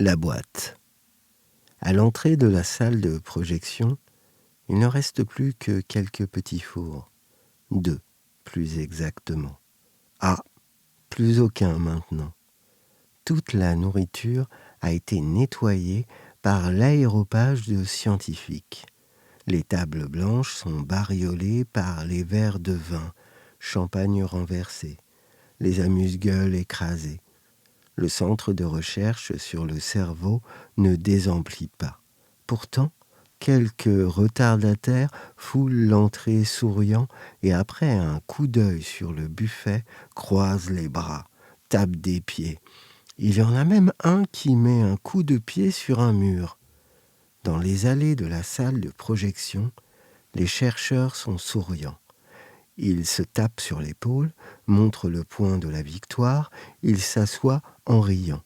La boîte. À l'entrée de la salle de projection, il ne reste plus que quelques petits fours. 2, plus exactement. Ah, plus aucun maintenant. Toute la nourriture a été nettoyée par l'aéropage de scientifiques. Les tables blanches sont bariolées par les verres de vin, champagne renversé, les amuse-gueules écrasés. Le centre de recherche sur le cerveau ne désemplit pas. Pourtant, quelques retardataires foulent l'entrée souriant et après un coup d'œil sur le buffet, croisent les bras, tapent des pieds. Il y en a même un qui met un coup de pied sur un mur. Dans les allées de la salle de projection, les chercheurs sont souriants. Ils se tapent sur l'épaule, montrent le poing de la victoire, ils s'assoient en riant.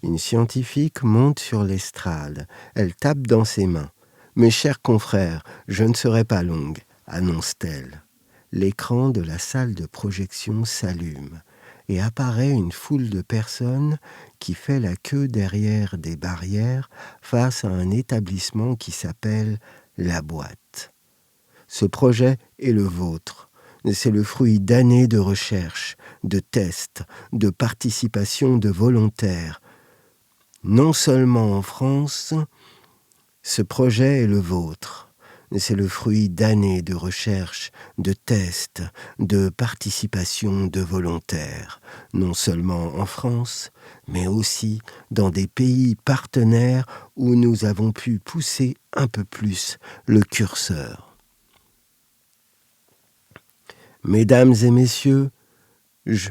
Une scientifique monte sur l'estrade, elle tape dans ses mains. « Mes chers confrères, je ne serai pas longue », annonce-t-elle. L'écran de la salle de projection s'allume et apparaît une foule de personnes qui fait la queue derrière des barrières face à un établissement qui s'appelle La Boîte. Ce projet est le vôtre. C'est le fruit d'années de recherche, de tests, de participation de volontaires. Non seulement en France, ce projet est le vôtre. C'est le fruit d'années de recherche, de tests, de participation de volontaires. Non seulement en France, mais aussi dans des pays partenaires où nous avons pu pousser un peu plus le curseur. Mesdames et messieurs, je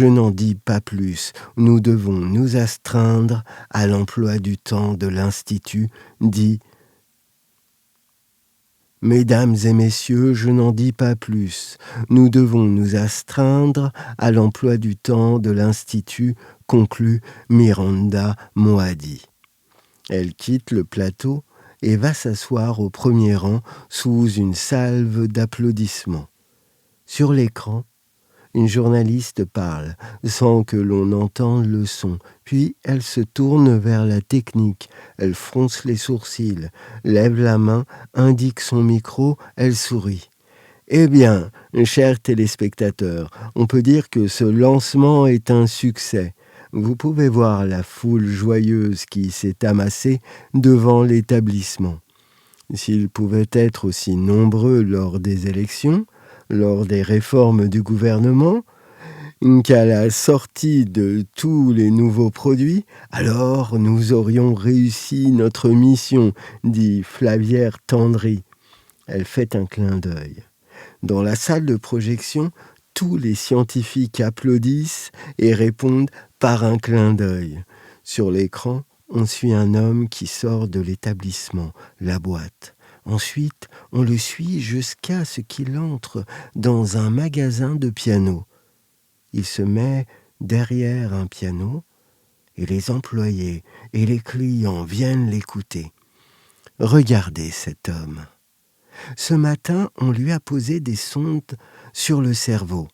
n'en dis pas plus. Nous devons nous astreindre à l'emploi du temps de l'Institut, dit « Mesdames et messieurs, je n'en dis pas plus. Nous devons nous astreindre à l'emploi du temps de l'Institut, conclut Miranda Moadi. » Elle quitte le plateau et va s'asseoir au premier rang sous une salve d'applaudissements. Sur l'écran, une journaliste parle sans que l'on entende le son. Puis elle se tourne vers la technique. Elle fronce les sourcils, lève la main, indique son micro, elle sourit. Eh bien, chers téléspectateurs, on peut dire que ce lancement est un succès. Vous pouvez voir la foule joyeuse qui s'est amassée devant l'établissement. S'ils pouvaient être aussi nombreux lors des élections, lors des réformes du gouvernement, qu'à la sortie de tous les nouveaux produits, alors nous aurions réussi notre mission, dit Flavière Tendry. Elle fait un clin d'œil. Dans la salle de projection, tous les scientifiques applaudissent et répondent par un clin d'œil. Sur l'écran, on suit un homme qui sort de l'établissement, La Boîte. Ensuite, on le suit jusqu'à ce qu'il entre dans un magasin de pianos. Il se met derrière un piano et les employés et les clients viennent l'écouter. Regardez cet homme. Ce matin, on lui a posé des sondes sur le cerveau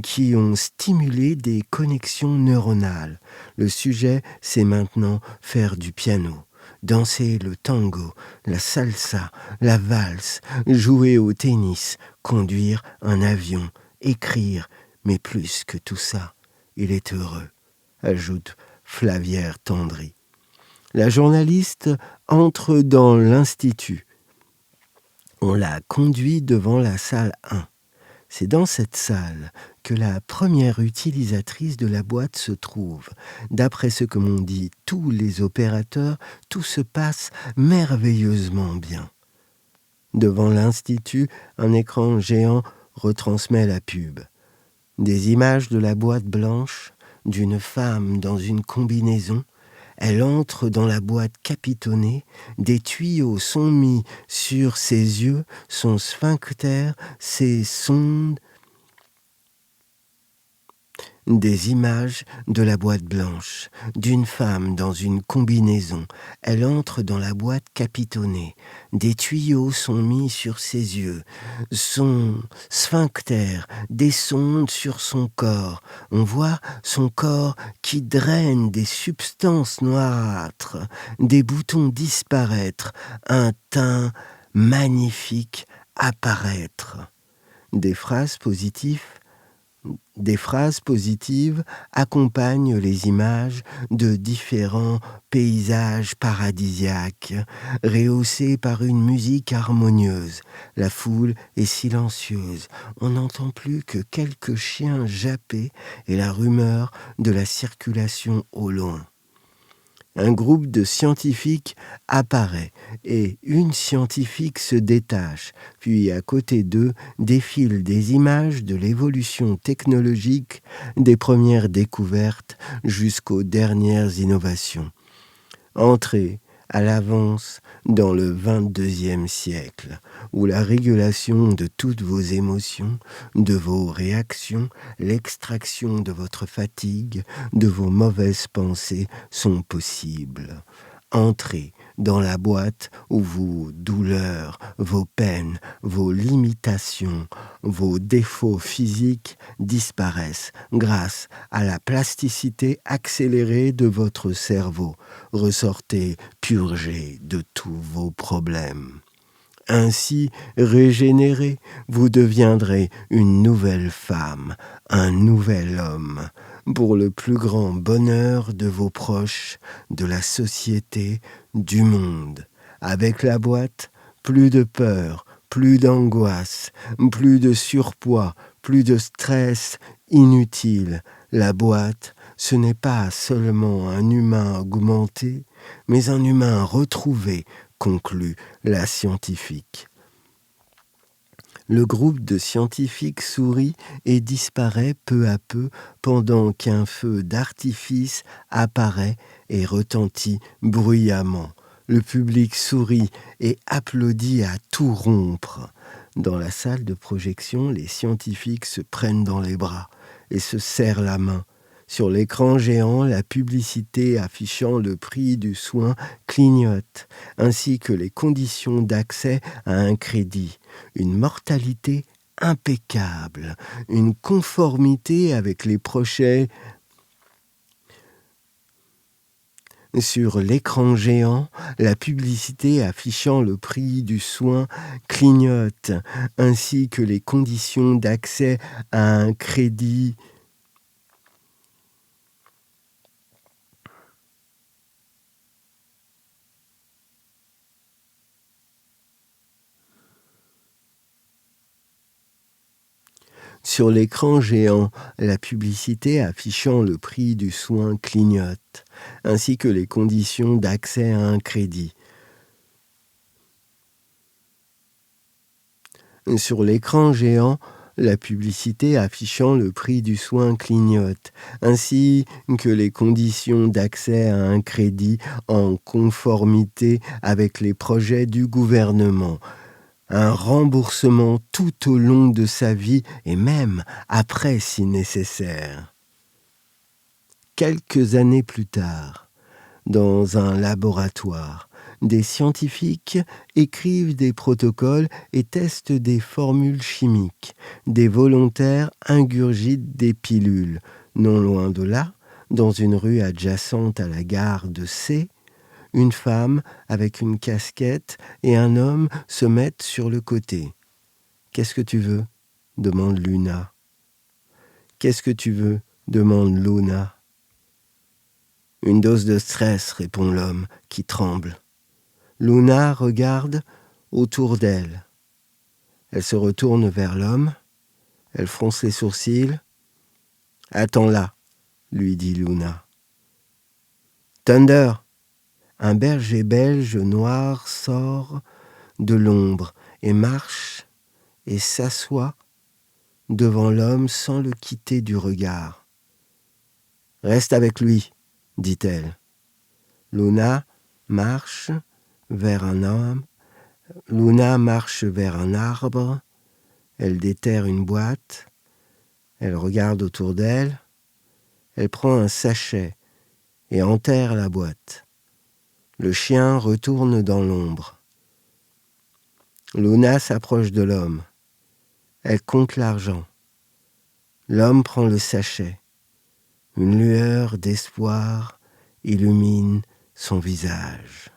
qui ont stimulé des connexions neuronales. Le sujet, c'est maintenant faire du piano, danser le tango, la salsa, la valse, jouer au tennis, conduire un avion, écrire, mais plus que tout ça, il est heureux, ajoute Flavière Tendry. La journaliste entre dans l'institut. On l'a conduit devant la salle 1. C'est dans cette salle que la première utilisatrice de la boîte se trouve. D'après ce que m'ont dit tous les opérateurs, tout se passe merveilleusement bien. Devant l'institut, un écran géant retransmet la pub. Des images de la boîte blanche, d'une femme dans une combinaison. Elle entre dans la boîte capitonnée, des tuyaux sont mis sur ses yeux, son sphincter, ses sondes. Des images de la boîte blanche, d'une femme dans une combinaison. Elle entre dans la boîte capitonnée. Des tuyaux sont mis sur ses yeux. Son sphincter, des sondes sur son corps. On voit son corps qui draine des substances noirâtres. Des boutons disparaître. Un teint magnifique apparaître. Des phrases positives accompagnent les images de différents paysages paradisiaques, rehaussés par une musique harmonieuse. La foule est silencieuse. On n'entend plus que quelques chiens japper et la rumeur de la circulation au loin. Un groupe de scientifiques apparaît et une scientifique se détache, puis à côté d'eux défilent des images de l'évolution technologique des premières découvertes jusqu'aux dernières innovations. Entrez à l'avance dans le 22e siècle, où la régulation de toutes vos émotions, de vos réactions, l'extraction de votre fatigue, de vos mauvaises pensées sont possibles. Entrez dans la boîte où vos douleurs, vos peines, vos limitations, vos défauts physiques disparaissent grâce à la plasticité accélérée de votre cerveau. Ressortez purgés de tous vos problèmes. Ainsi régénéré, vous deviendrez une nouvelle femme, un nouvel homme, pour le plus grand bonheur de vos proches, de la société, du monde. Avec la boîte, plus de peur, plus d'angoisse, plus de surpoids, plus de stress inutile. La boîte, ce n'est pas seulement un humain augmenté, mais un humain retrouvé, conclut la scientifique. Le groupe de scientifiques sourit et disparaît peu à peu pendant qu'un feu d'artifice apparaît et retentit bruyamment. Le public sourit et applaudit à tout rompre. Dans la salle de projection, les scientifiques se prennent dans les bras et se serrent la main. Sur l'écran géant, la publicité affichant le prix du soin clignote, ainsi que les conditions d'accès à un crédit. Une mortalité impeccable, une conformité avec les projets. Sur l'écran géant, la publicité affichant le prix du soin clignote, ainsi que les conditions d'accès à un crédit. Sur l'écran géant, la publicité affichant le prix du soin clignote, ainsi que les conditions d'accès à un crédit. Sur l'écran géant, la publicité affichant le prix du soin clignote, ainsi que les conditions d'accès à un crédit en conformité avec les projets du gouvernement. Un remboursement tout au long de sa vie et même après si nécessaire. Quelques années plus tard, dans un laboratoire, des scientifiques écrivent des protocoles et testent des formules chimiques. Des volontaires ingurgitent des pilules. Non loin de là, dans une rue adjacente à la gare de C, une femme avec une casquette et un homme se mettent sur le côté. « Qu'est-ce que tu veux ?» demande Luna. « Qu'est-ce que tu veux ?» demande Luna. « Une dose de stress, répond l'homme, qui tremble. Luna regarde autour d'elle. Elle se retourne vers l'homme. Elle fronce les sourcils. « Attends là, lui dit Luna. Thunder !» Un berger belge noir sort de l'ombre et marche et s'assoit devant l'homme sans le quitter du regard. « Reste avec lui, dit-elle. Luna marche vers un homme. Luna marche vers un arbre. Elle déterre une boîte. Elle regarde autour d'elle. Elle prend un sachet et enterre la boîte. Le chien retourne dans l'ombre. Luna s'approche de l'homme. Elle compte l'argent. L'homme prend le sachet. Une lueur d'espoir illumine son visage.